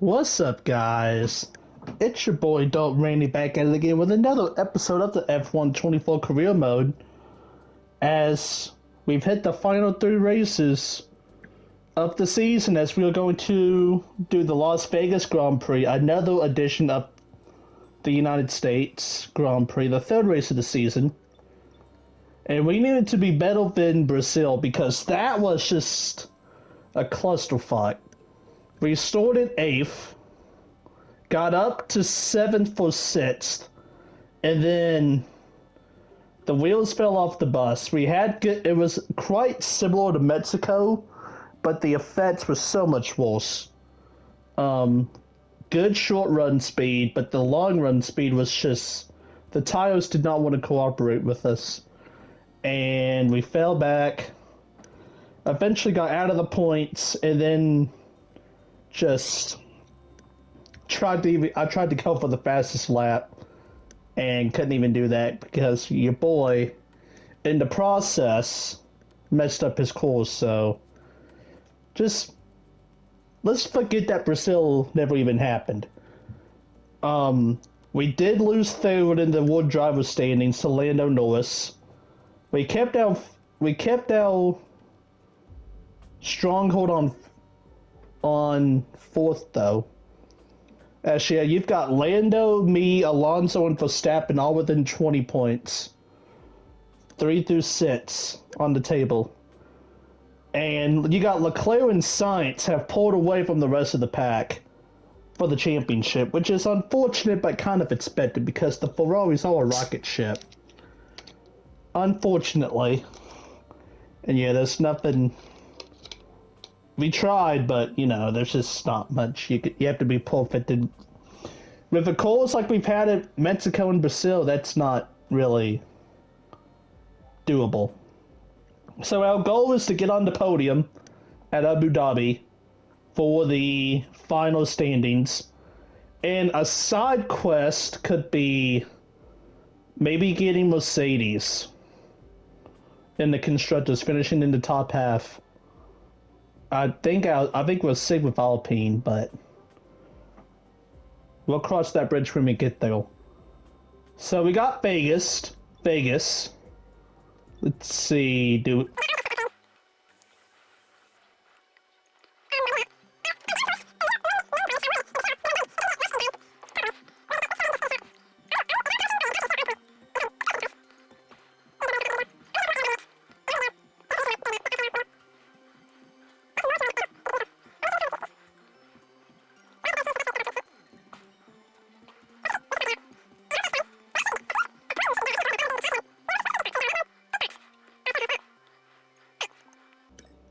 What's up, guys? It's your boy DopeRandy back at it again with another episode of the F1 24 Career Mode. As we've hit the final three races of the season, as we are going to do the Las Vegas Grand Prix, another edition of the United States Grand Prix, the third race of the season. And we needed to be better than Brazil because that was just a clusterfuck. We started 8th, got up to 7th for 6th, and then the wheels fell off the bus. It was quite similar to Mexico, but the effects were so much worse. Good short run speed, but the long run speed was just, the tires did not want to cooperate with us. And we fell back, eventually got out of the points, and then just I tried to go for the fastest lap and couldn't even do that because your boy in the process messed up his course. So just let's forget that Brazil never even happened. We did lose third in the World Driver standings to Lando Norris. We kept our stronghold on fourth, though. Actually, you've got Lando, me, Alonso, and Verstappen all within 20 points. 3 through 6 on the table. And you got Leclerc and Sainz have pulled away from the rest of the pack for the championship, which is unfortunate but kind of expected because the Ferraris are a rocket ship. Unfortunately. And yeah, there's nothing... We tried, but, there's just not much. You have to be perfect. And with a course like we've had at Mexico and Brazil, that's not really doable. So our goal is to get on the podium at Abu Dhabi for the final standings. And a side quest could be maybe getting Mercedes in the constructors, finishing in the top half. I think we'll stick with Alpine, but we'll cross that bridge when we get there. So we got Vegas. Let's see,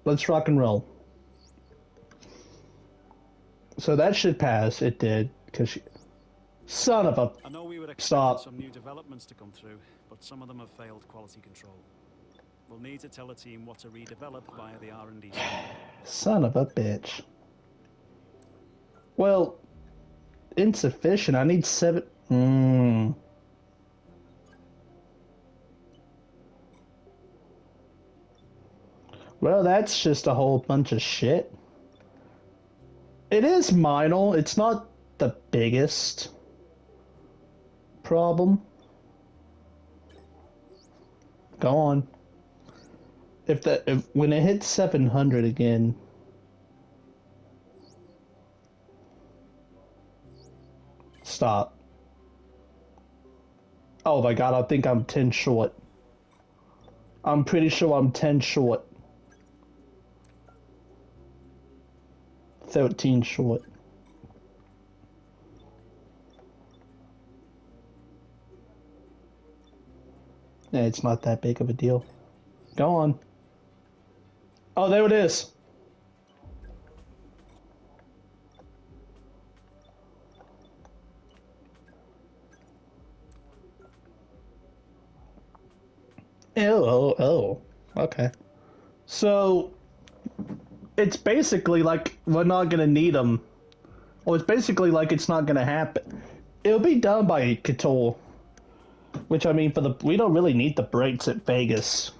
let's rock and roll. So that should pass. It did, because son of a... I know we were expecting Stop. some new developments to come through, but some of them have failed quality control. We'll need to tell the team what to redevelop via the R&D. Son of a bitch. Well, insufficient. I need 7... Well, that's just a whole bunch of shit. It is minor. It's not the biggest problem. Go on. When it hits 700 again. Stop. Oh my god, I think I'm 10 short. I'm pretty sure I'm 10 short. 13 short. Yeah, it's not that big of a deal. Go on. Oh, there it is. Oh. Okay. So, it's basically like we're not gonna need them. Or it's basically like it's not gonna happen. It'll be done by Couture. Which, I mean, we don't really need the brakes at Vegas.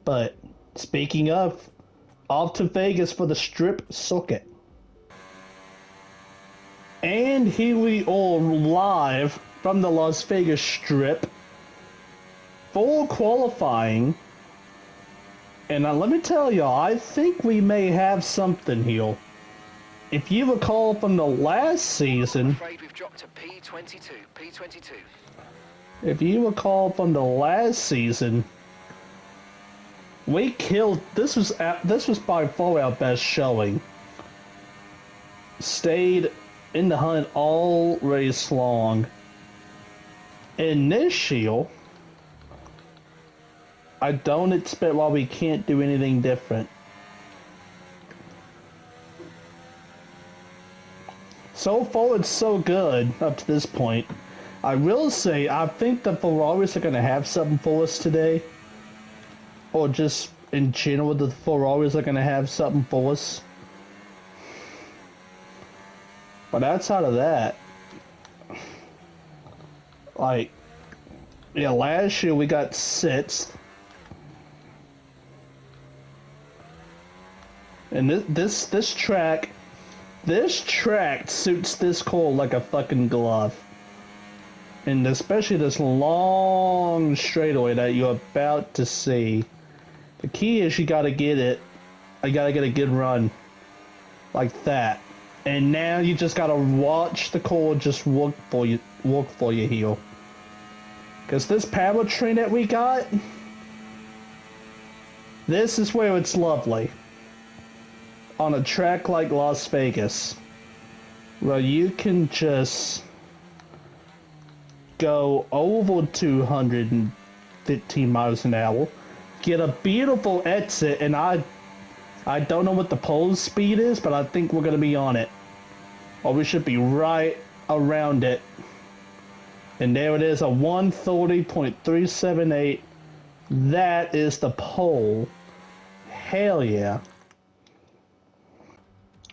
But speaking of, off to Vegas for the strip circuit. And here we are live from the Las Vegas Strip for qualifying. And let me tell y'all, I think we may have something here. If you recall from the last season, I'm afraid we've dropped to P22. if you recall from the last season, we killed. This was by far our best showing. Stayed in the hunt all race long. In this year, I don't expect why we can't do anything different. So far, it's so good up to this point. I will say, I think the Ferraris are going to have something for us today. Or just in general, the Ferraris are going to have something for us. But outside of that, like, yeah, last year we got 6th. And this track suits this car like a fucking glove. And especially this long straightaway that you're about to see. The key is you gotta get it. You gotta get a good run. Like that. And now you just gotta watch the car just work for you here. Cause this powertrain that we got, this is where it's lovely. On a track like Las Vegas, where you can just go over 215 miles an hour, get a beautiful exit, and I don't know what the pole speed is, but I think we're going to be on it. Or we should be right around it. And there it is, a 130.378. That is the pole. Hell yeah.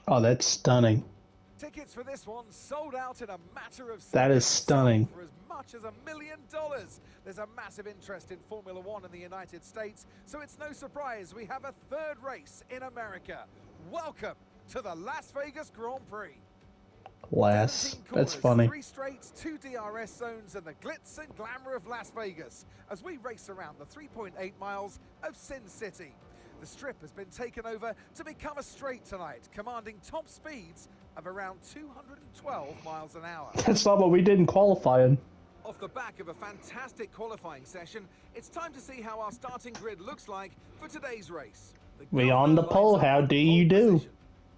Oh, that's stunning. Tickets for this one sold out in a matter of seconds. That is stunning. For as much as $1 million. There's a massive interest in Formula One in the United States, so it's no surprise we have a third race in America. Welcome to the Las Vegas Grand Prix. That's 17 corners, funny. 3 straights, 2 DRS zones, and the glitz and glamour of Las Vegas as we race around the 3.8 miles of Sin City. The strip has been taken over to become a straight tonight, commanding top speeds of around 212 miles an hour. That's not what we did in qualifying. Off the back of a fantastic qualifying session, it's time to see how our starting grid looks like for today's race. We on the pole, how do you do?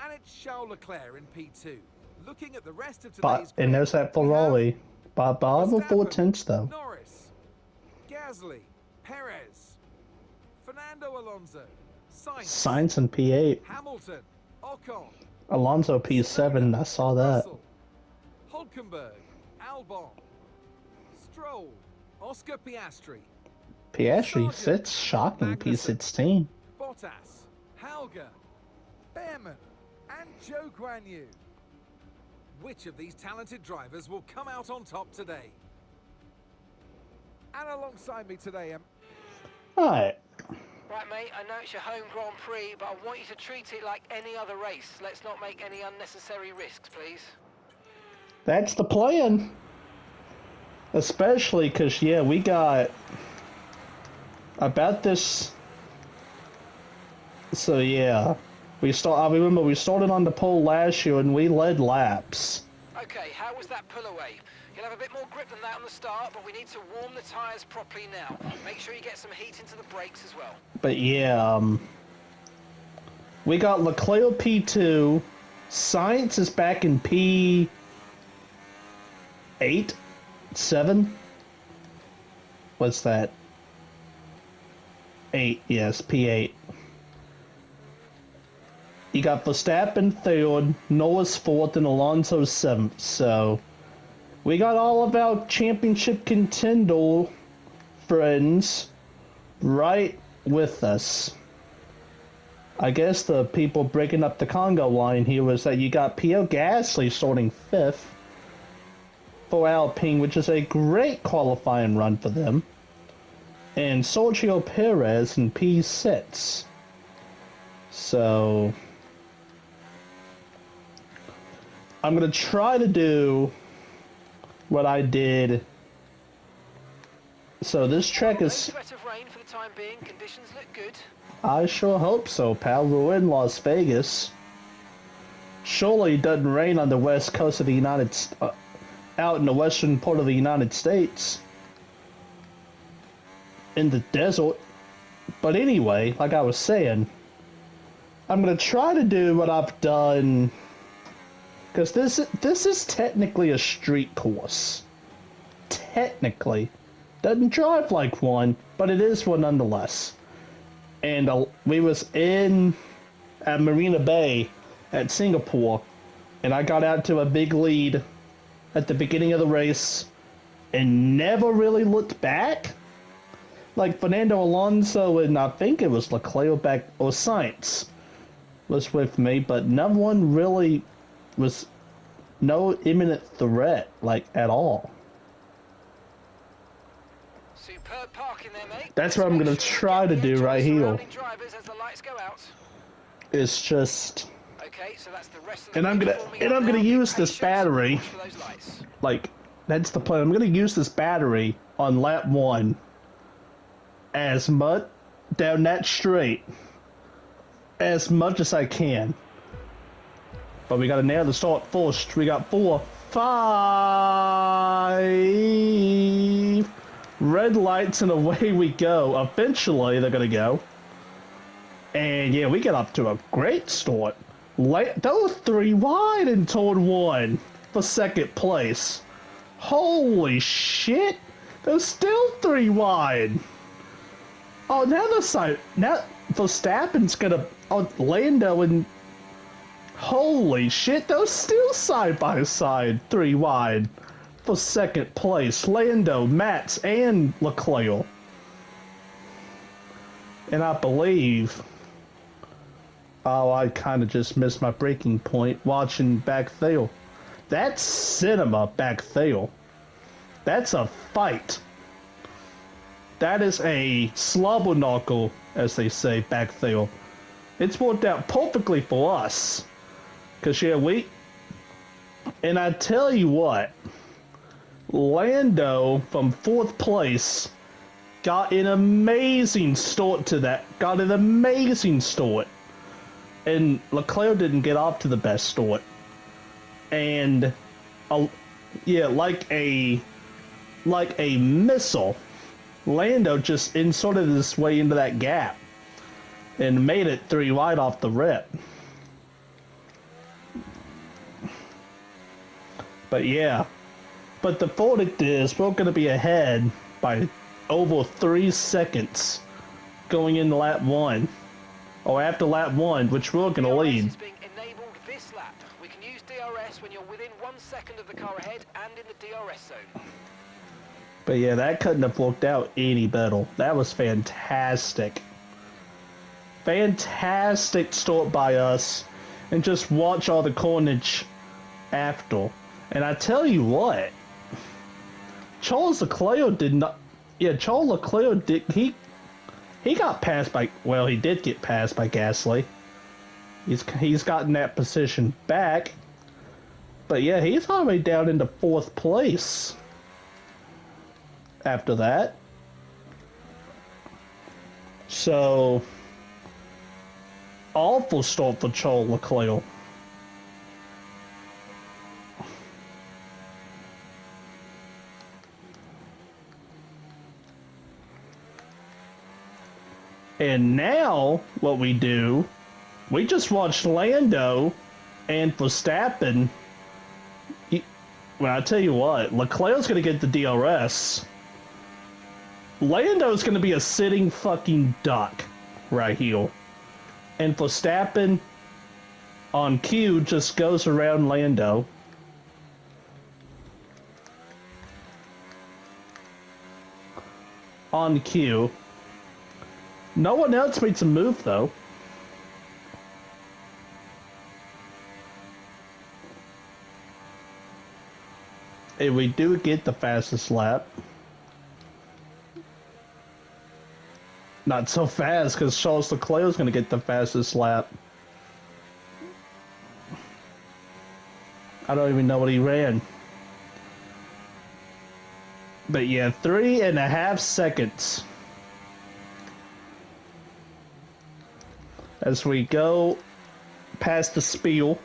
And it's Charles Leclerc in P2. Looking at the rest of But today's and there's that Ferrari. By over 4 Verstappen, tenths though. Norris, Gasly, Perez, Fernando Alonso, Sainz in P8. Hamilton, Ocon, Alonso P7. I saw that. Russell, Hulkenberg, Albon, Stroll, Oscar Piastri, Piastri Sargent, sits shocking. Magnussen, P16. Bottas, Halga, Behrman, and Zhou Guanyu. Which of these talented drivers will come out on top today? And alongside me today, Alright. Right, mate, I know it's your home Grand Prix, but I want you to treat it like any other race. Let's not make any unnecessary risks, please. That's the plan. Especially because, yeah, we got about this. So, yeah. I remember we started on the pole last year and we led laps. Okay, how was that pull away? You'll have a bit more grip than that on the start, but we need to warm the tyres properly now. Make sure you get some heat into the brakes as well. But yeah, we got Leclerc P2, Sainz is back in P8, 7. What's that? 8, yes, P8. You got Verstappen 3rd, Norris 4th, and Alonso 7th. So, we got all of our championship contender friends right with us. I guess the people breaking up the Congo line here was that you got Pierre Gasly starting 5th for Alpine, which is a great qualifying run for them. And Sergio Perez in P6. So I'm gonna try to do what I did. So this track No is... threat of rain for the time being. Conditions look good. I sure hope so, pal. We're in Las Vegas. Surely it doesn't rain on the west coast of the out in the western part of the United States. In the desert. But anyway, like I was saying, I'm gonna try to do what I've done, because this is technically a street course. Technically. Doesn't drive like one, but it is one nonetheless. And we was at Marina Bay at Singapore, and I got out to a big lead at the beginning of the race and never really looked back. Like Fernando Alonso and I think it was Leclerc back, or Sainz was with me, but no one really was, no imminent threat, like, at all. Superb parking there, mate. That's what I'm gonna try to do right here. Drivers as the lights go out. It's just... Okay, so that's the rest of the And I'm gonna use this battery. Like, that's the plan. I'm gonna use this battery on lap 1 as much down that straight as much as I can. But we gotta nail the start first. We got 4, 5 red lights, and away we go. Eventually they're gonna go. And yeah, we get up to a great start. Those 3 wide in turn 1 for second place. Holy shit! There's still 3 wide. Oh, now now Verstappen's gonna... Oh, Lando and... Holy shit, those still side by side, 3 wide for second place. Lando, Max, and Leclerc. And I believe... Oh, I kind of just missed my breaking point watching back there. That's cinema back there. That's a fight. That is a slobber knocker, as they say back there. It's worked out perfectly for us. Because, yeah, and I tell you what, Lando from 4th place got an amazing start to that. Got an amazing start. And Leclerc didn't get off to the best start. And, yeah, like a missile, Lando just inserted his way into that gap and made it 3 wide off the rip. But yeah, but the verdict is we're going to be ahead by over 3 seconds going into lap 1, or after lap 1, which we're going to lead. DRS is being enabled this lap. We can use DRS when you're within 1 second of the car ahead and in the DRS zone. But yeah, that couldn't have worked out any better. That was fantastic. Fantastic start by us. And just watch all the carnage after. And I tell you what, Charles Leclerc did not... Yeah, Charles Leclerc did... He got passed by... Well, he did get passed by Gasly. He's gotten that position back. But yeah, he's all the way down into 4th place. After that. So... awful start for Charles Leclerc. And now, what we do, we just watched Lando and Verstappen. Well, I tell you what, Leclerc's going to get the DRS. Lando's going to be a sitting fucking duck right here. And Verstappen on cue just goes around Lando. On cue. No one else makes a move, though. And we do get the fastest lap. Not so fast, because Charles Leclerc's going to get the fastest lap. I don't even know what he ran. But yeah, 3.5 seconds. As we go past the spiel.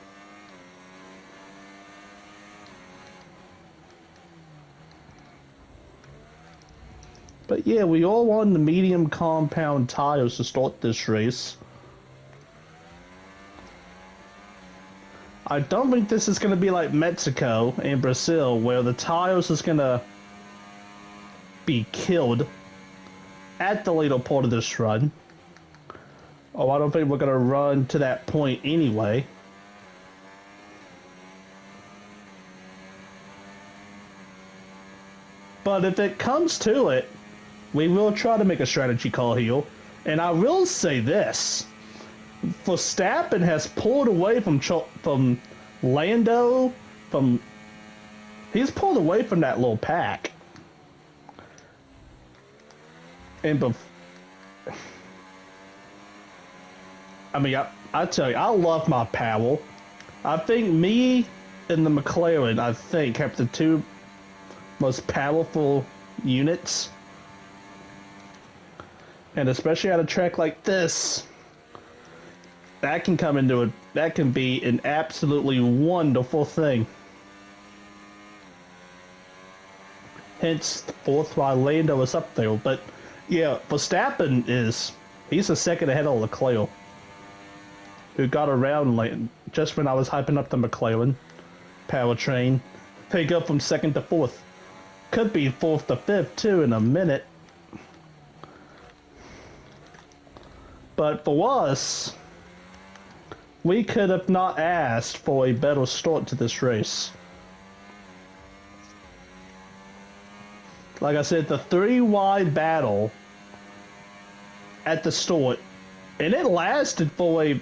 But yeah, we all want the medium compound tires to start this race. I don't think this is going to be like Mexico and Brazil, where the tires is going to be killed at the later part of this run. Oh, I don't think we're going to run to that point anyway. But if it comes to it, we will try to make a strategy call here. And I will say this. Verstappen has pulled away from Lando, he's pulled away from that little pack. And I mean, I tell you, I love my Powell. I think me and the McLaren, I think, have the two most powerful units. And especially at a track like this, that can come into that can be an absolutely wonderful thing. Hence, the fourth why Lando is up there. But yeah, Verstappen he's a second ahead of Leclerc, who got around late, just when I was hyping up the McLaren powertrain. They go from second to fourth. Could be fourth to fifth too in a minute. But for us, we could have not asked for a better start to this race. Like I said, the 3-wide battle at the start, and it lasted for a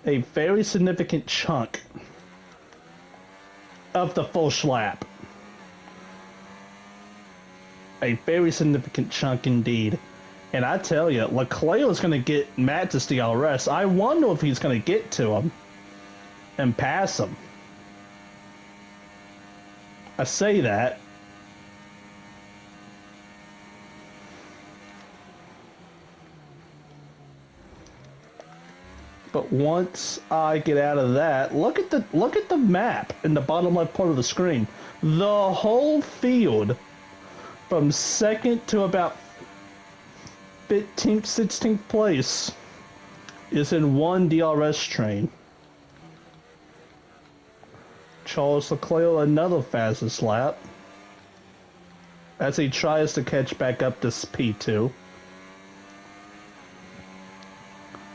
very significant chunk of the first lap. A very significant chunk indeed. And I tell you, Leclerc is going to get Matt's DRS. I wonder if he's going to get to him and pass him. I say that. But once I get out of that, look at the map in the bottom left part of the screen. The whole field from second to about 15th, 16th place is in one DRS train. Charles Leclerc another fastest lap as he tries to catch back up to P2.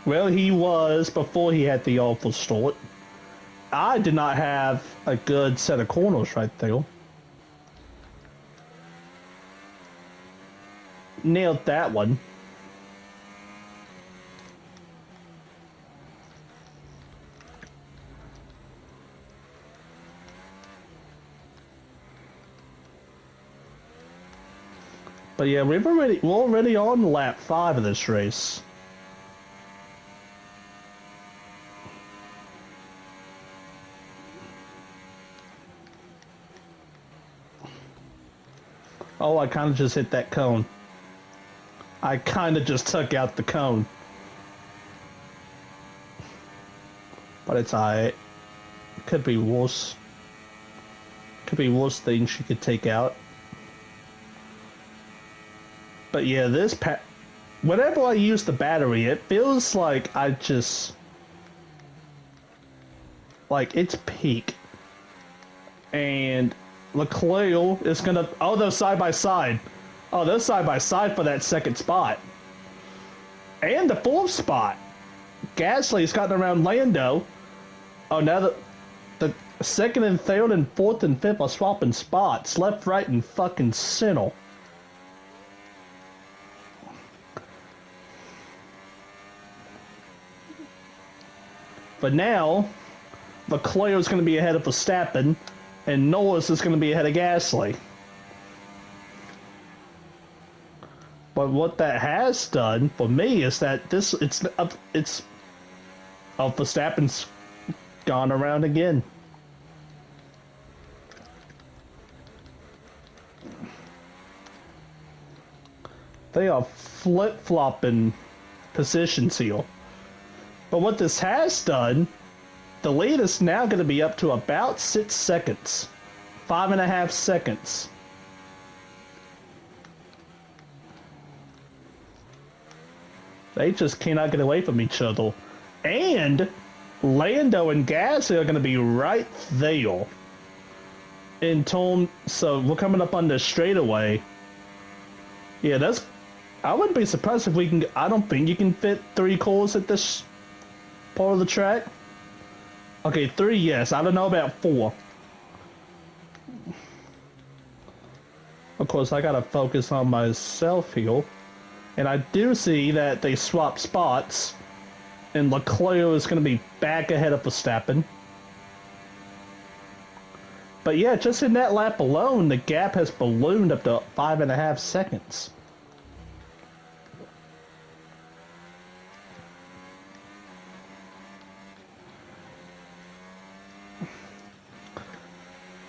Well, he was before he had the awful start. I did not have a good set of corners right there. Nailed that one. But yeah, we're already on lap 5 of this race. Oh, I kind of just hit that cone. I kind of just took out the cone. But it's alright. Could be worse. Could be worse things you could take out. But yeah, whenever I use the battery, it feels like it's peak. And Leclerc is gonna, oh, they're side by side. Oh, they're side by side for that second spot. And the fourth spot. Gasly's gotten around Lando. Oh, now the second and third and fourth and fifth are swapping spots. Left, right, and fucking center. But now, Leclerc is going to be ahead of Verstappen, and Norris is going to be ahead of Gasly. But what that has done for me is that Verstappen's gone around again. They are flip-flopping positions here. But what this has done, the lead is now going to be up to about 6 seconds. 5.5 seconds. They just cannot get away from each other. And Lando and Gasly are going to be right there. So we're coming up on the straightaway. Yeah, I wouldn't be surprised if we can. I don't think you can fit 3 cars at this part of the track. Okay, 3, yes. I don't know about 4. Of course, I gotta focus on myself here. And I do see that they swap spots. And Leclerc is going to be back ahead of Verstappen. But yeah, just in that lap alone, the gap has ballooned up to 5.5 seconds.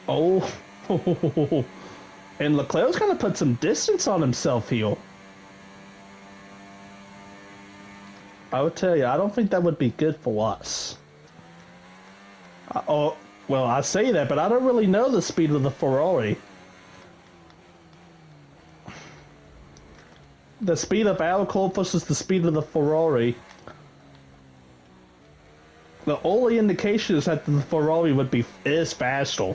Oh, and Leclerc's going to put some distance on himself here. I would tell you, I don't think that would be good for us. Well, I say that, but I don't really know the speed of the Ferrari. The speed of our car versus the speed of the Ferrari. The only indication is that the Ferrari is faster.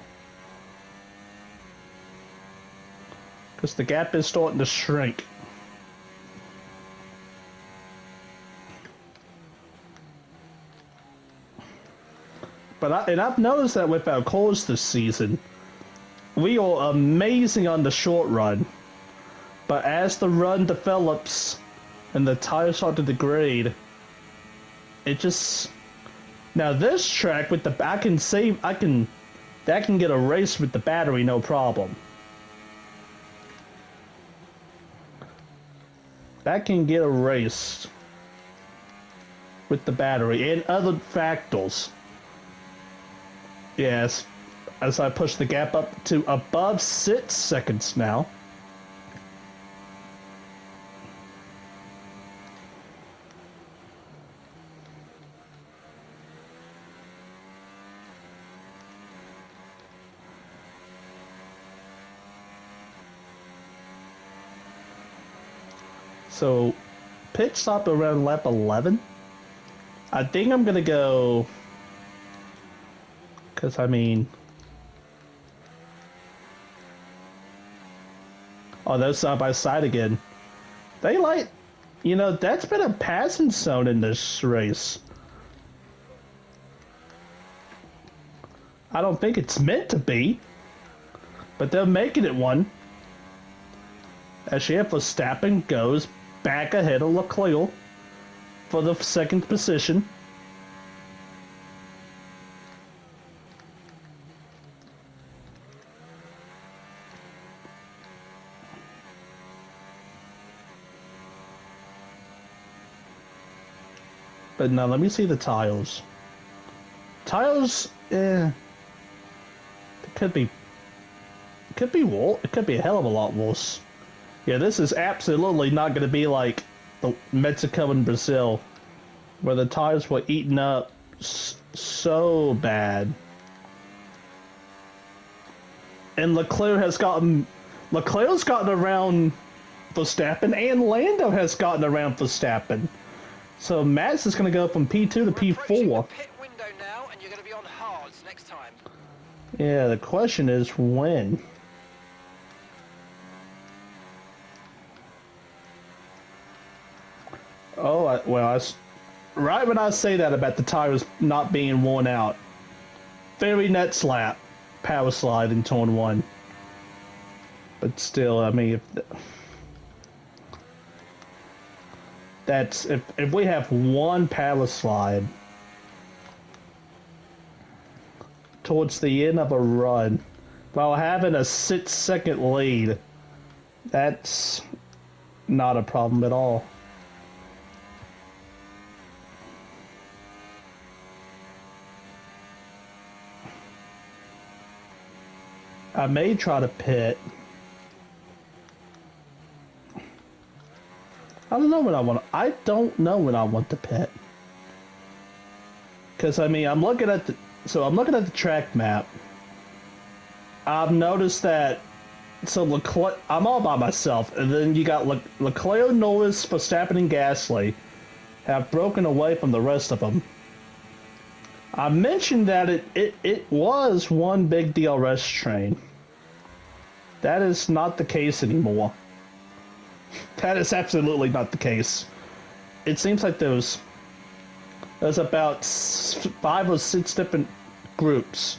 Because the gap is starting to shrink. But I've noticed that with our cars this season, we are amazing on the short run. But as the run develops and the tires start to degrade, it just... Now this track with that can get a race with the battery, no problem. That can get erased with the battery and other factors. Yes, as I push the gap up to above 6 seconds now. So, pit stop around lap 11. I think I'm gonna go... Because, I mean... Oh, they're side by side again. They like... You know, that's been a passing zone in this race. I don't think it's meant to be. But they're making it one. As Verstappen goes back ahead of Leclerc for the 2nd position. But now let me see the tires. Tires, it could be worse. It could be a hell of a lot worse. Yeah, this is absolutely not going to be like the Mexico and Brazil, where the tires were eaten up so bad. And Leclerc's gotten around Verstappen, and Lando has gotten around Verstappen. So Max is going to go from P2 to P4. The pit window now, and you're going to be on hards next time. Yeah, the question is when. Oh, right when I say that about the tires not being worn out. Very next lap, power slide in turn 1. But still, I mean, if we have one power slide towards the end of a run while having a 6-second lead, that's not a problem at all. I may try to pit. I don't know what I want. I don't know when I want to pit. Because I mean, I'm looking at the track map. I've noticed that. So Leclerc, I'm all by myself, and then you got Leclerc, Norris, Verstappen, and Gasly have broken away from the rest of them. I mentioned that it was one big DRS train. That is not the case anymore. That is absolutely not the case. It seems like there's about 5 or 6 different groups.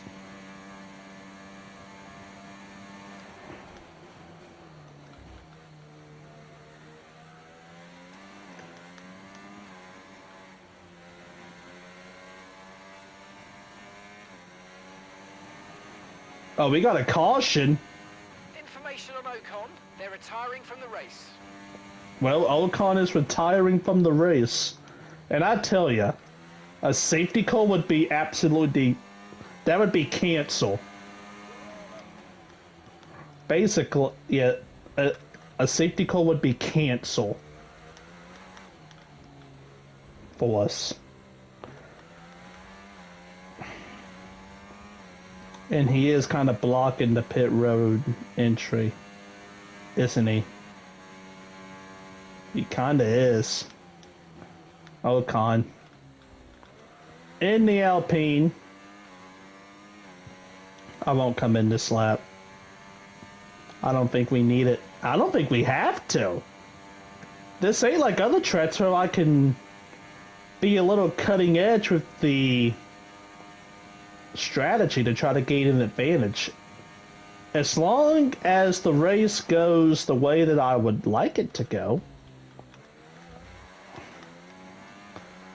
Oh, we got a caution. Information on Ocon. They're retiring from the race. Well, Ocon is retiring from the race. And I tell you, a safety car would be absolutely... That would be cancel. Basically, yeah, a safety car would be cancel. For us. And he is kind of blocking the pit road entry, isn't he? He kind of is. Ocon. In the Alpine. I won't come in this lap. I don't think we need it. I don't think we have to. This ain't like other tracks where I can be a little cutting edge with the strategy to try to gain an advantage. As long as the race goes the way that I would like it to go.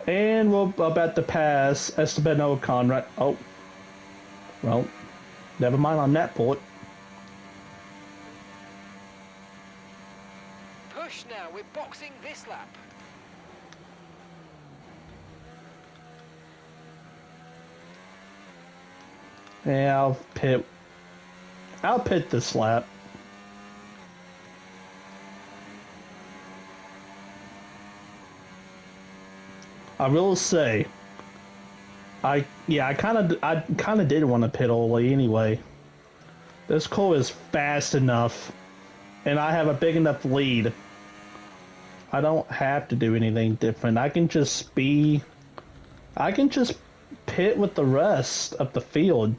And we're about to pass Esteban Ocon, right? Oh. Well, never mind on that port. Push now, we're boxing this lap. Yeah, I'll pit this lap. I will say, I kind of did want to pit early anyway. This car is fast enough, and I have a big enough lead. I don't have to do anything different. I can just pit with the rest of the field.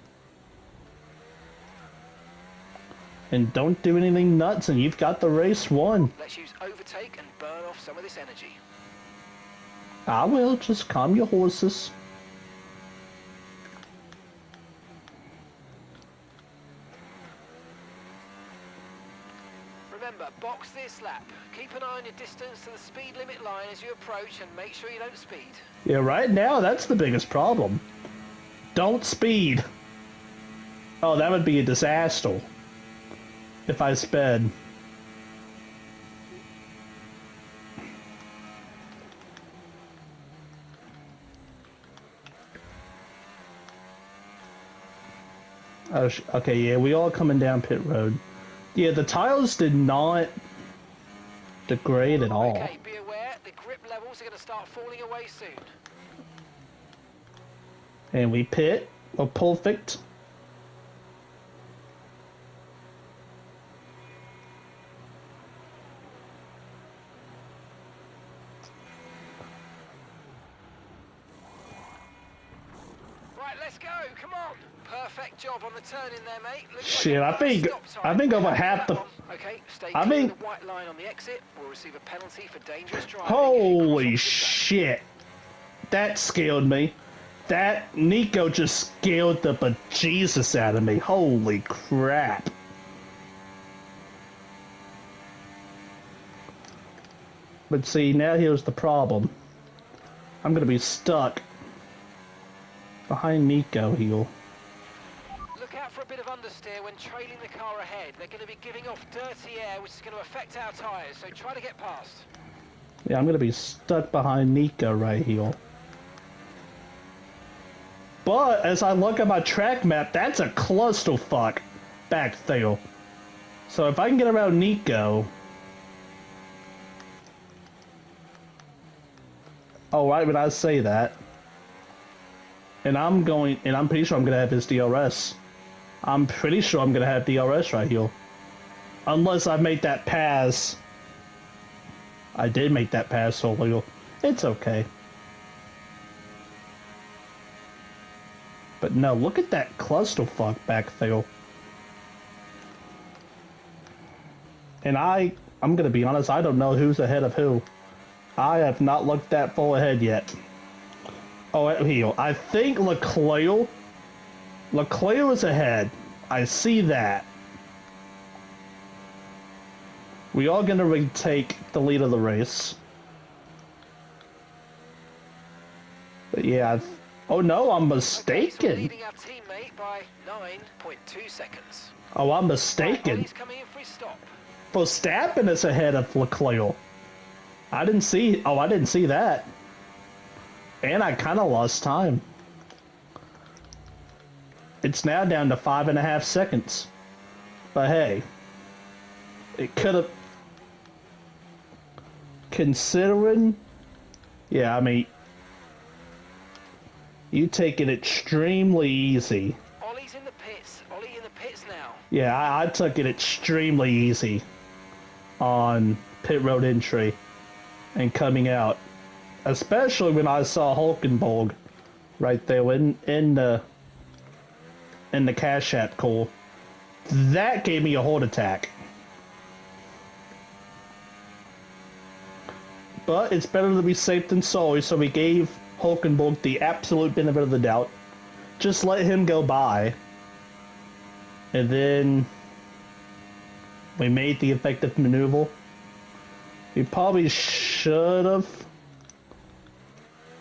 And don't do anything nuts, and you've got the race won. Let's use overtake and burn off some of this energy. I will. Just calm your horses. Remember, box this lap. Keep an eye on your distance to the speed limit line as you approach and make sure you don't speed. Yeah, right now, that's the biggest problem. Don't speed. Oh, that would be a disaster. If I sped. Oh, okay, yeah, we all coming down pit road. Yeah, the tiles did not degrade at all. Okay, be aware, the grip levels are going to start falling away soon. And we pit. We're perfect. Let's go, come on. Perfect job on the turn in there, mate. Shit, I think over half the... Okay, stay I clear think... of the white line on the exit. We'll receive a penalty for dangerous driving. Holy shit. That scared me. That Nico just scared the bejesus out of me. Holy crap. But see, now here's the problem. I'm gonna be stuck behind Nico here. Look out for a bit of understeer when trailing the car ahead. They're going to be giving off dirty air, which is going to affect our tyres, so try to get past. Yeah, I'm gonna be stuck behind Nico right here. But as I look at my track map, that's a clusterfuck back there. So if I can get around Nico... Oh, right when I say that. And I'm pretty sure I'm gonna have his DRS. I'm pretty sure I'm gonna have DRS right here. Unless I made that pass. I did make that pass earlier. It's okay. But no, look at that clusterfuck back there. And I'm gonna be honest, I don't know who's ahead of who. I have not looked that far ahead yet. Oh, here. I think Leclerc is ahead. I see that. We are gonna retake the lead of the race. But yeah, oh no, I'm mistaken. Okay, so we're leading our teammate by 9.2 seconds. Oh, I'm mistaken. Ollie's coming in for his stop. Verstappen is ahead of Leclerc. I didn't see that. And I kind of lost time. It's now down to 5.5 seconds. But hey, it could have... Considering... Yeah, I mean... You take it extremely easy. Ollie's in the pits. Ollie in the pits now. Yeah, I took it extremely easy on pit road entry and coming out. Especially when I saw Hulkenberg right there in the Cash App call. That gave me a heart attack. But it's better to be safe than sorry, so we gave Hulkenberg the absolute benefit of the doubt. Just let him go by. And then we made the effective maneuver. We probably should have.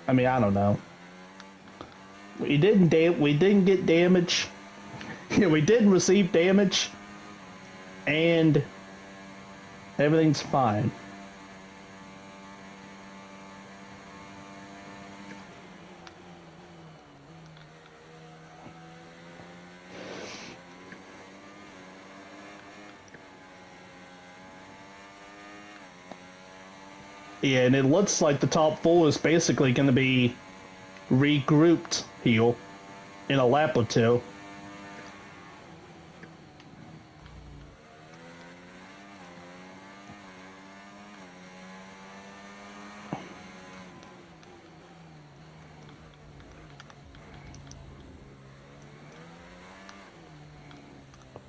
I mean, I don't know. We didn't get damage. Yeah, we didn't receive damage. And everything's fine. Yeah, and it looks like the top four is basically going to be regrouped here in a lap or two.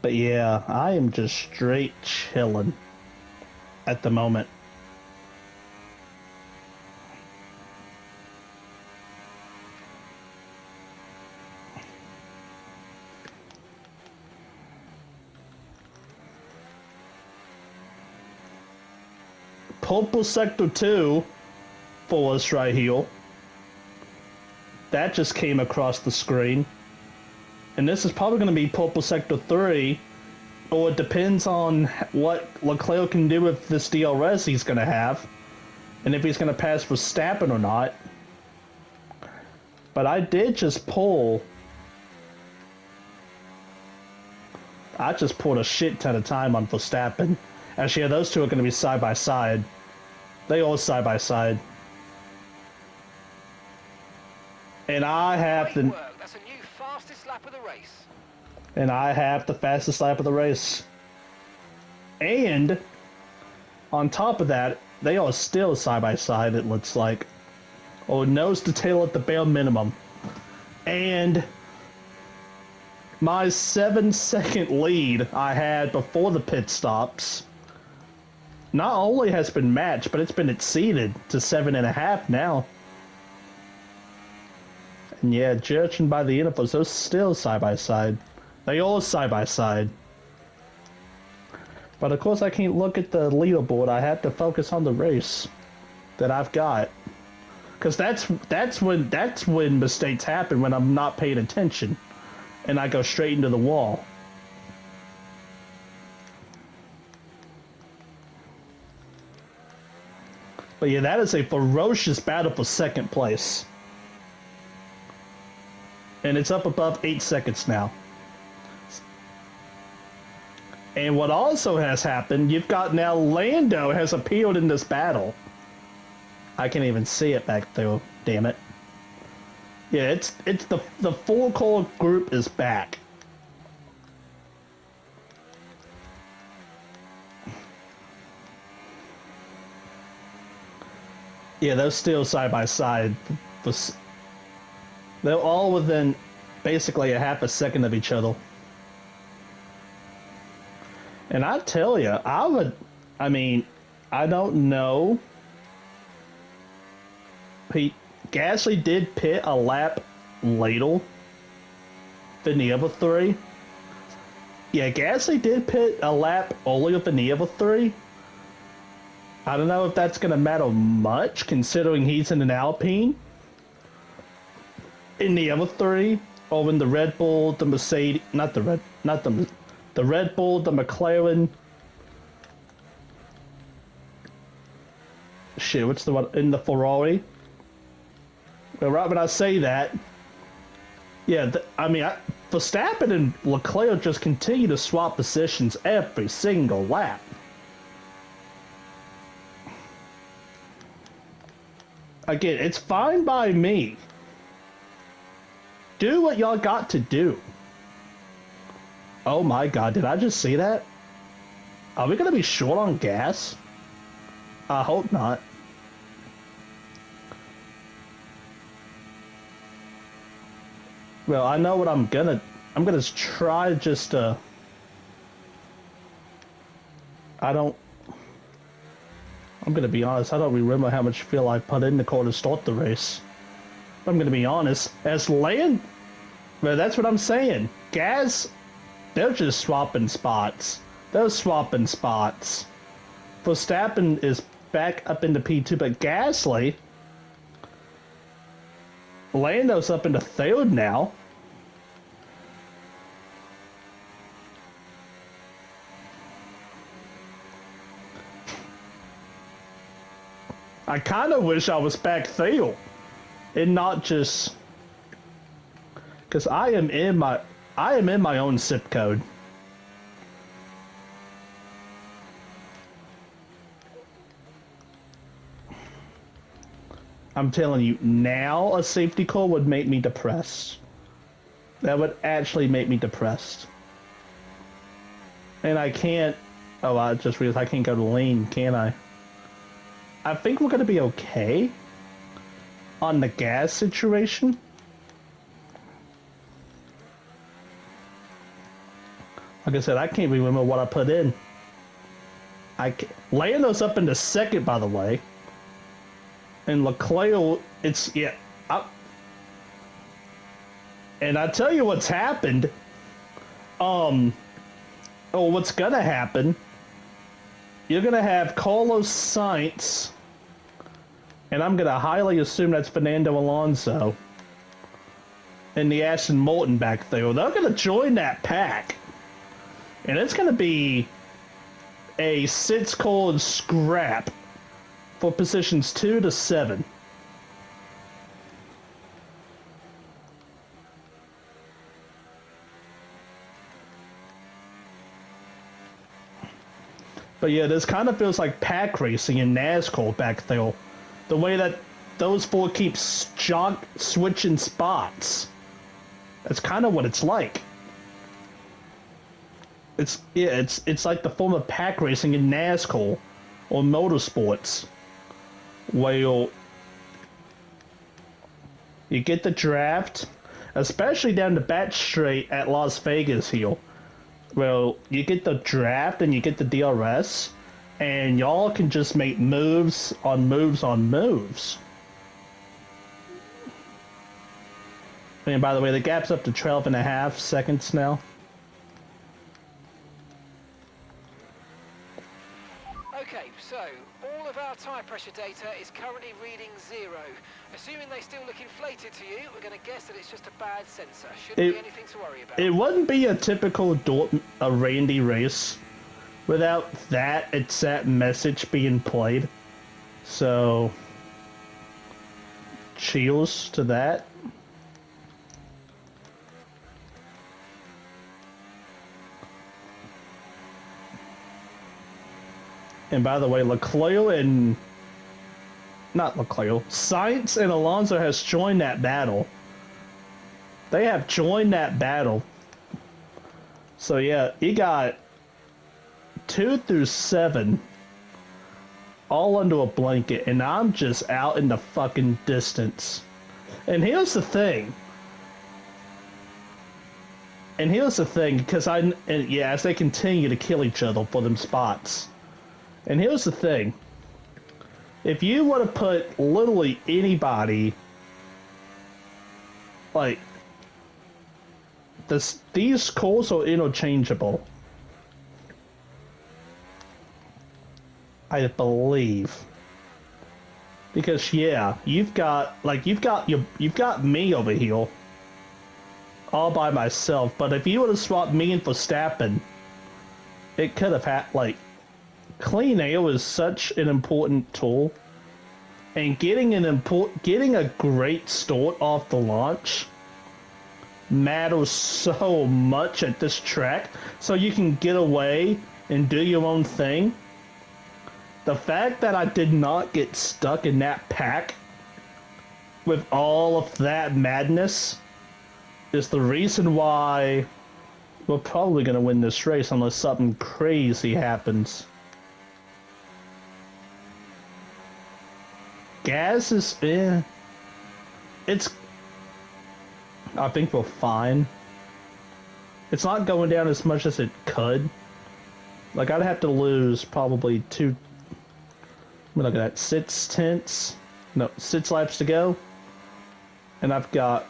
But yeah, I am just straight chilling at the moment. Purple Sector 2 for us right here. That just came across the screen. And this is probably going to be Purple Sector 3, or it depends on what Leclerc can do with this DRS he's going to have, and if he's going to pass Verstappen or not. But I did just pull... I just pulled a shit ton of time on Verstappen. Actually, yeah, those two are going to be side by side. They all side by side. And I have the... That's a new fastest lap of the race. And I have the fastest lap of the race. And on top of that, they are still side by side, it looks like. Or nose to tail at the bare minimum. And my 7-second lead I had before the pit stops not only has been matched, but it's been exceeded to 7.5 now. And yeah, judging by the intervals, they're still side by side. They all side by side. But of course I can't look at the leaderboard. I have to focus on the race that I've got. Because that's when mistakes happen, when I'm not paying attention. and I go straight into the wall. But yeah, that is a ferocious battle for second place. And it's up above 8 seconds now. And what also has happened, you've got now Lando has appeared in this battle. I can't even see it back there, damn it. Yeah, it's the full core group is back. Yeah, they're still side by side. They're all within basically a half a second of each other. And I tell you, I mean, I don't know. Gasly did pit a lap later than the other three. Yeah, Gasly did pit a lap earlier than the other three. I don't know if that's going to matter much, considering he's in an Alpine. In the other three, or in the Red Bull, the Mercedes, the Red Bull, the McLaren. Shit, what's the one in the Ferrari? Well, right when I say that, yeah, Verstappen and Leclerc just continue to swap positions every single lap. Again, it's fine by me. Do what y'all got to do. Oh my god, did I just see that? Are we gonna be short on gas? I hope not. Well, I know what I'm gonna try just to... I'm gonna be honest, I don't remember how much fuel I put in the car to start the race. I'm gonna be honest, well, that's what I'm saying. Gas, they're just swapping spots. They're swapping spots. Verstappen is back up into P2, but Gasly, Lando's up into third now. I kind of wish I was back there and not just because I am in my own zip code. I'm telling you, now a safety car would make me depressed. That would actually make me depressed. And I can't... Oh, I just realized I can't go to lane, can I? I think we're going to be okay on the gas situation. Like I said, I can't remember what I put in. Lando's up into second, by the way. And Leclerc, and I tell you what's happened. What's gonna happen? You're gonna have Carlos Sainz, and I'm gonna highly assume that's Fernando Alonso, and the Aston Martin back there. They're gonna join that pack, and it's gonna be a 6-car scrap for positions 2 to 7. But yeah, this kind of feels like pack racing in NASCAR back there. The way that those four keep switching spots. That's kind of what it's like. It's like the form of pack racing in NASCAR or motorsports. Where you get the draft, especially down the back straight at Las Vegas here. Well, you get the draft and you get the DRS, and y'all can just make moves on moves on moves. And by the way, the gap's up to 12.5 seconds now. Okay, so all of our tyre pressure data is currently reading 0. Assuming they still look inflated to you, we're going to guess that it's just a bad sensor. Shouldn't be anything to worry about. It wouldn't be a typical Randy race without that exact message being played. So, cheers to that. And by the way, Science and Alonso has joined that battle. They have joined that battle. So yeah, you got 2 through 7 all under a blanket, and I'm just out in the fucking distance. And here's the thing. Because as they continue to kill each other for them spots. And here's the thing. If you would have put literally anybody, like, these scores are interchangeable. I believe. Because yeah, you've got me over here all by myself, but if you would have swapped me and Verstappen, it could have had, like, clean air is such an important tool, and getting a great start off the launch matters so much at this track, so you can get away and do your own thing. The fact that I did not get stuck in that pack with all of that madness is the reason why we're probably going to win this race unless something crazy happens. Gas is, I think we're fine. It's not going down as much as it could. Like, I'd have to lose probably 2, look at that, 6 laps to go. And I've got,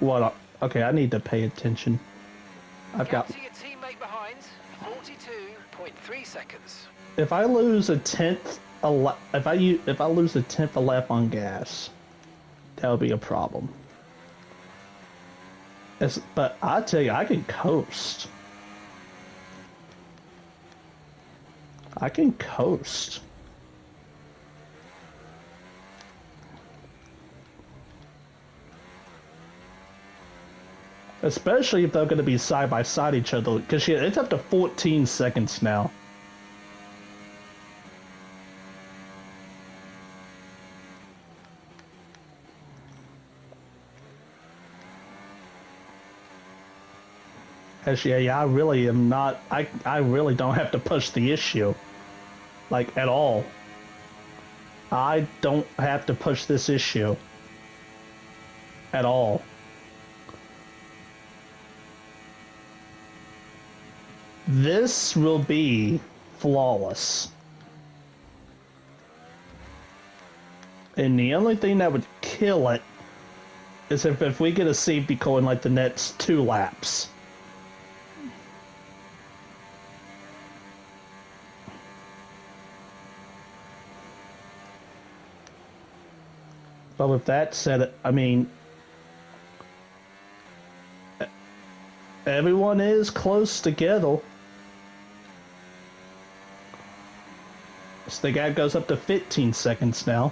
okay, I need to pay attention. I've got, to your teammate behind, 42.3 seconds. if I lose a tenth if I lose a tenth a lap on gas, that would be a problem. But I tell you, I can coast. I can coast. Especially if they're going to be side by side each other, because it's up to 14 seconds now. Actually, yeah, I really am not, I really don't have to push the issue. Like, at all. I don't have to push this issue. At all. This will be flawless. And the only thing that would kill it is if we get a safety car in like the next 2 laps. But with that said, I mean, everyone is close together. So the gap goes up to 15 seconds now.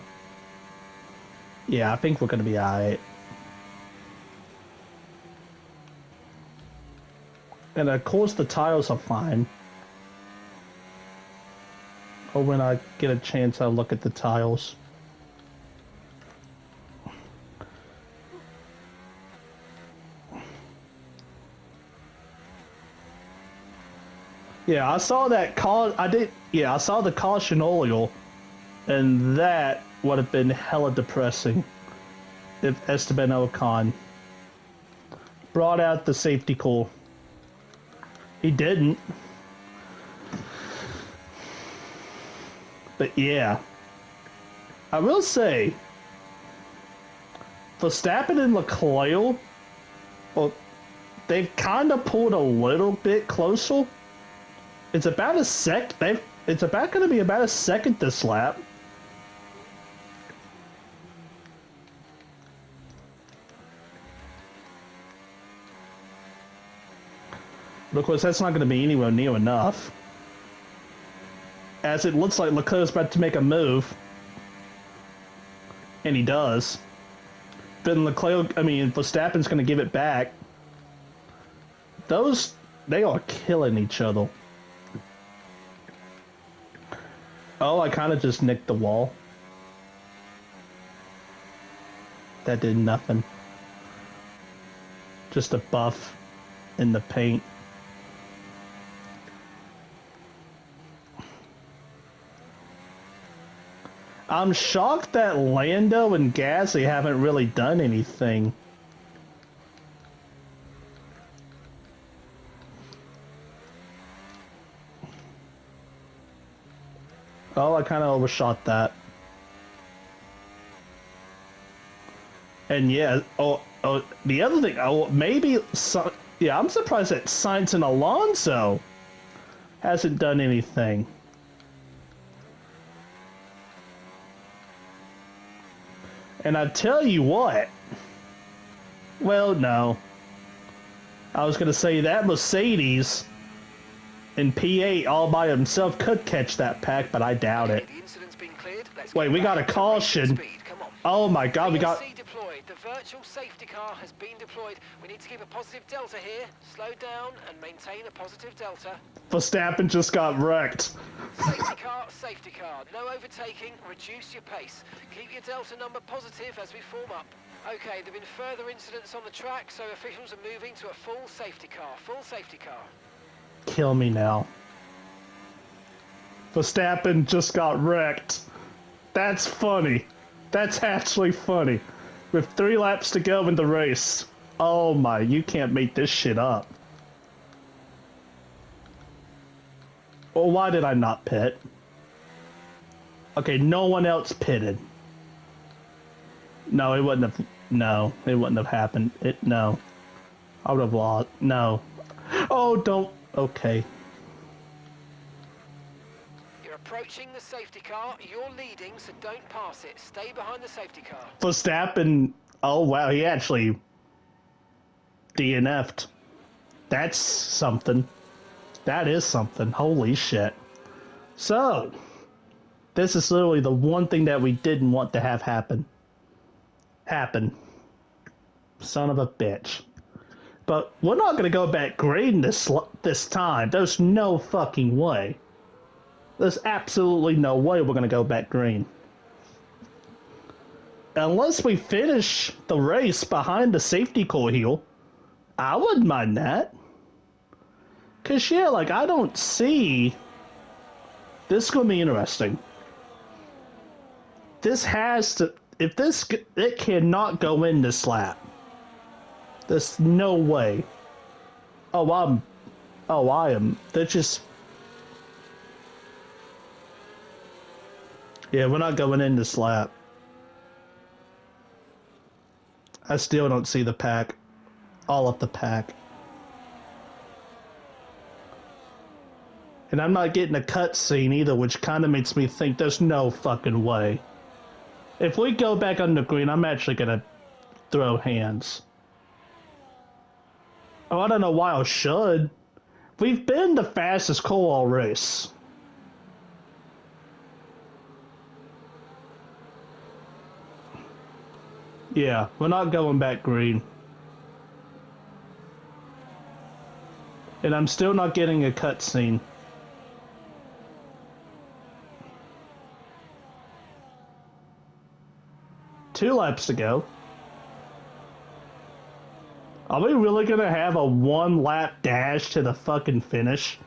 Yeah, I think we're going to be alright. And of course the tires are fine. Or when I get a chance, I'll look at the tiles. Yeah, I saw that I saw the caution earlier, and that would have been hella depressing if Esteban Ocon brought out the safety car. He didn't. But yeah, I will say, Verstappen and Leclerc, well, they've kind of pulled a little bit closer. It's about a sec. It's about going to be about a second this lap. But of course, that's not going to be anywhere near enough. As it looks like Leclerc's about to make a move. And he does. Then Verstappen's going to give it back. They are killing each other. Oh, I kind of just nicked the wall. That did nothing. Just a buff in the paint. I'm shocked that Lando and Gasly haven't really done anything. Oh, I kind of overshot that. And yeah, the other thing, yeah, I'm surprised that Sainz and Alonso hasn't done anything. And I tell you what, well, no. I was going to say that Mercedes in P8 all by himself could catch that pack, but I doubt it. The incident's been cleared. Let's Wait, get we got a back to caution. speed. Come on. Oh my god, we got... VSC deployed. The virtual safety car has been deployed. We need to keep a positive delta here. Slow down and maintain a positive delta. Verstappen just got wrecked. Safety car. No overtaking. Reduce your pace. Keep your delta number positive as we form up. Okay, there have been further incidents on the track, so officials are moving to a full safety car. Full safety car. Kill me now. Verstappen just got wrecked. That's funny. That's actually funny. With 3 laps to go in the race. Oh my, you can't make this shit up. Well, why did I not pit? Okay, no one else pitted. No, it wouldn't have... No, it wouldn't have happened. No. I would have lost. No. Oh, don't... Okay. You're approaching the safety car. You're leading, so don't pass it. Stay behind the safety car. Verstappen... Oh, wow, he actually... DNF'd. That's something. That is something. Holy shit. So... This is literally the one thing that we didn't want to have happen. Son of a bitch. But we're not going to go back green this time. There's no fucking way. There's absolutely no way we're going to go back green. Unless we finish the race behind the safety car hill, I wouldn't mind that. Because, yeah, like, I don't see... This is going to be interesting. This has to... It cannot go in this lap. There's no way. I am. They're just... Yeah, we're not going in this lap. I still don't see the pack. All of the pack. And I'm not getting a cutscene either, which kind of makes me think there's no fucking way. If we go back on the green, I'm actually gonna throw hands. Oh, I don't know why I should. We've been the fastest car all race. Yeah, we're not going back green. And I'm still not getting a cutscene. Two laps to go. Are we really gonna have a 1-lap dash to the fucking finish?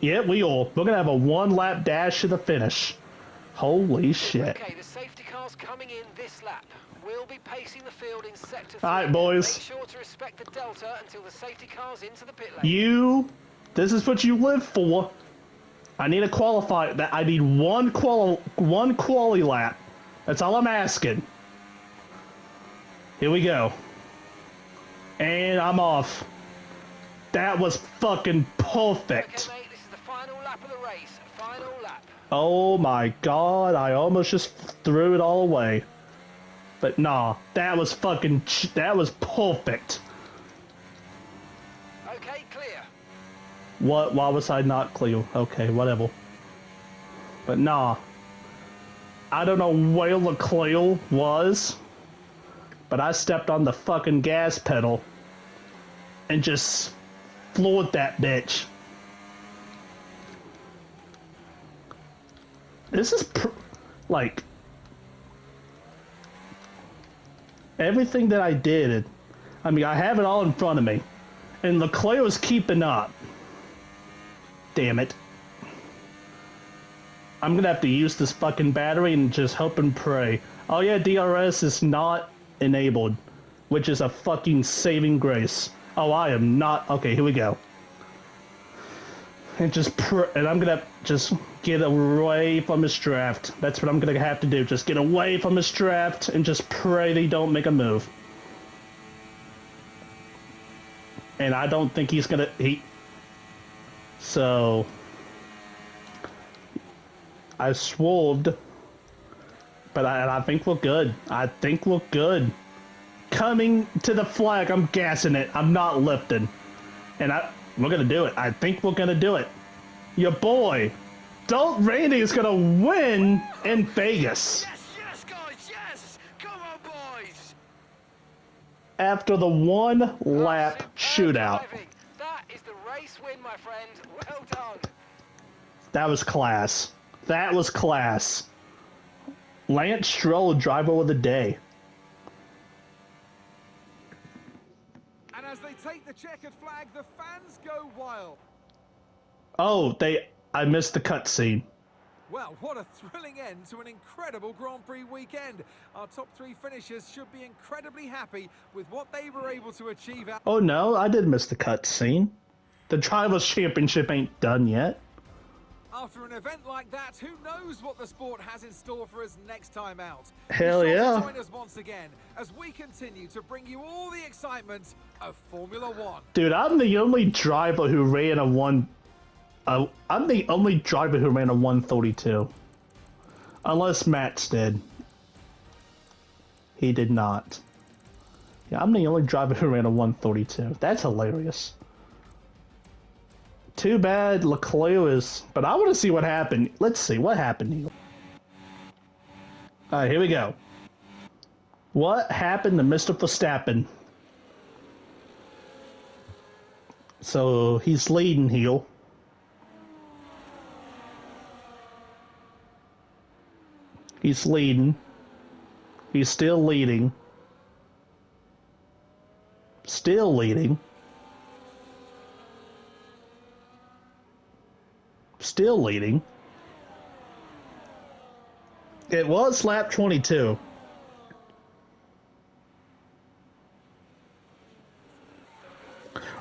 Yeah, we are. We're gonna have a 1-lap dash to the finish. Holy shit. Okay, the safety car's coming in this lap. We'll be pacing the field in sector 3. Alright, boys. Make sure to respect the delta until the safety car's into the pit lane. This is what you live for. I need to qualify that. I need one quali lap. That's all I'm asking. Here we go. And I'm off. That was fucking perfect. Okay, mate, this is the final lap of the race. Final lap. Oh my god, I almost just threw it all away. But nah, that was that was perfect. Okay, clear. What? Why was I not clear? Okay, whatever. But nah. I don't know where the clear was, but I stepped on the fucking gas pedal and just floored that bitch. This is like everything that I did. I mean, I have it all in front of me, and Leclerc was keeping up. Damn it. I'm gonna have to use this fucking battery and just hope and pray. Oh yeah, DRS is not enabled, which is a fucking saving grace. Oh, I am not. Okay, here we go. And and I'm gonna just get away from his draft. That's what I'm gonna have to do. Just get away from his draft and just pray they don't make a move. And I don't think he's gonna. So I swerved, but I think we're good. I think we're good. Coming to the flag, I'm gassing it. I'm not lifting, and we're gonna do it. I think we're gonna do it. Your boy, DopeRandy, is gonna win in Vegas. Yes, yes, guys, yes! Come on, boys! After the one lap Superb shootout. driving. That is the race win, my friend. Well done. That was class. That was class. Lance Stroll, driver of the day. And as they take the checkered flag, the fans go wild. Oh, I missed the cutscene. Well, what a thrilling end to an incredible Grand Prix weekend. Our top three finishers should be incredibly happy with what they were able to achieve out. Oh no, I did miss the cutscene. The Drivers' Championship ain't done yet. After an event like that, who knows what the sport has in store for us next time out? Hell Be sure yeah. to join us once again as we continue to bring you all the excitement of Formula One. Dude, I'm the only driver who ran a I'm the only driver who ran a 132. Unless Matt's did. He did not. Yeah, I'm the only driver who ran a 132. That's hilarious. Too bad Leclerc is... But I want to see what happened. Let's see what happened here. Alright, here we go. What happened to Mr. Verstappen? So, he's leading here. He's leading. He's still leading. Still leading. Still leading. It was lap 22.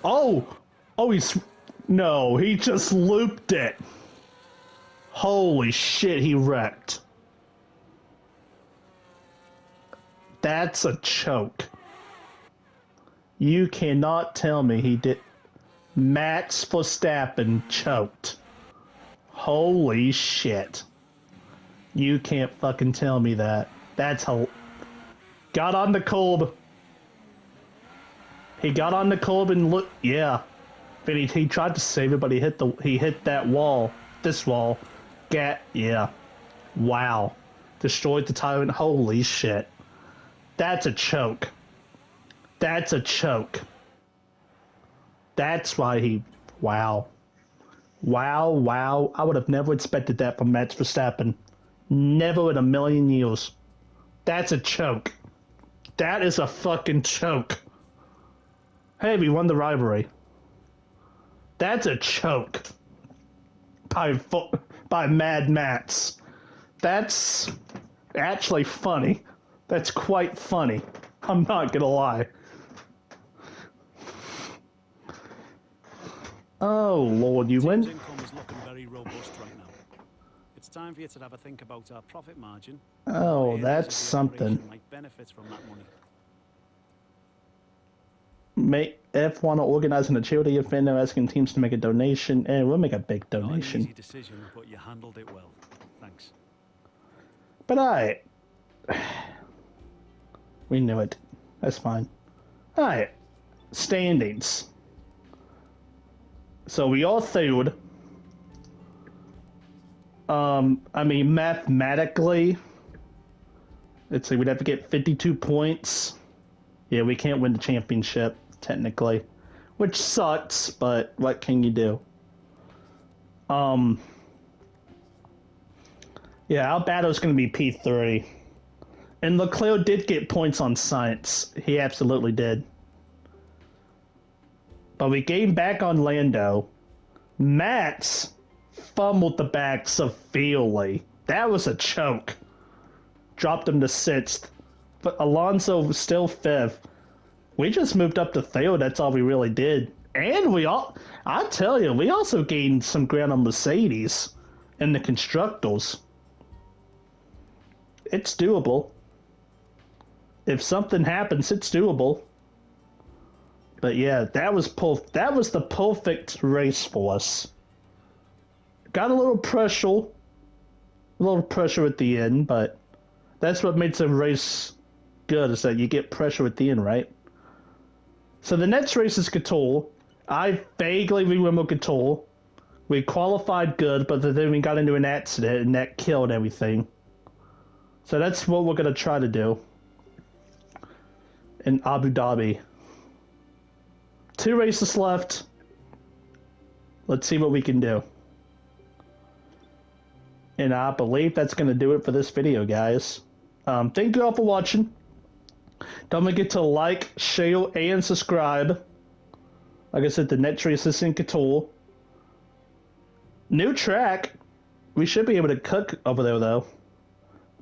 Oh! Oh, no, he just looped it. Holy shit, he wrecked. That's a choke. You cannot tell me he did. Max Verstappen choked. Holy shit. You can't fucking tell me that. That's how. Got on the curb. He got on the curb and look. Yeah. But he tried to save it, but he hit that wall. This wall. Yeah. Wow. Destroyed the tyrant. Holy shit. That's a choke. That's a choke. That's why he... Wow. Wow. I would have never expected that from Max Verstappen. Never in a million years. That's a choke. That is a fucking choke. Hey, we won the rivalry. That's a choke. By Mad Max. That's actually funny. That's quite funny. I'm not gonna lie. Oh, Lord, you win? Income is looking very robust right now. It's time for you to have a think about our profit margin. Oh, Areas that's of the something. operation might benefit from that money. F want to organize a charity event, they're asking teams to make a donation, and we'll make a big Not an donation. easy decision, but you handled it well. Thanks. But alright. We knew it. That's fine. Alright. Standings. So we all third. I mean, mathematically, let's see, we'd have to get 52 points. Yeah, we can't win the championship, technically. Which sucks, but what can you do? Yeah, our battle's going to be P3. And Leclerc did get points on science. He absolutely did. But we gained back on Lando. Max fumbled the back severely. That was a choke. Dropped him to 6th. But Alonso was still 5th. We just moved up to 3rd. That's all we really did. And I tell you, we also gained some ground on Mercedes and the constructors. It's doable. If something happens, it's doable. But yeah, that was the perfect race for us. Got a little pressure at the end, but that's what makes a race good, is that you get pressure at the end, right? So the next race is Qatar. I vaguely remember Qatar. We qualified good, but then we got into an accident and that killed everything. So that's what we're going to try to do in Abu Dhabi. 2 races left. Let's see what we can do. And I believe that's going to do it for this video, guys. Thank you all for watching. Don't forget to like, share, and subscribe. Like I said, the next race is in Qatar. New track. We should be able to cook over there, though.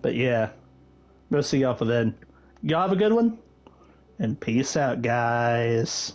But yeah, we'll see y'all for then. Y'all have a good one. And peace out, guys.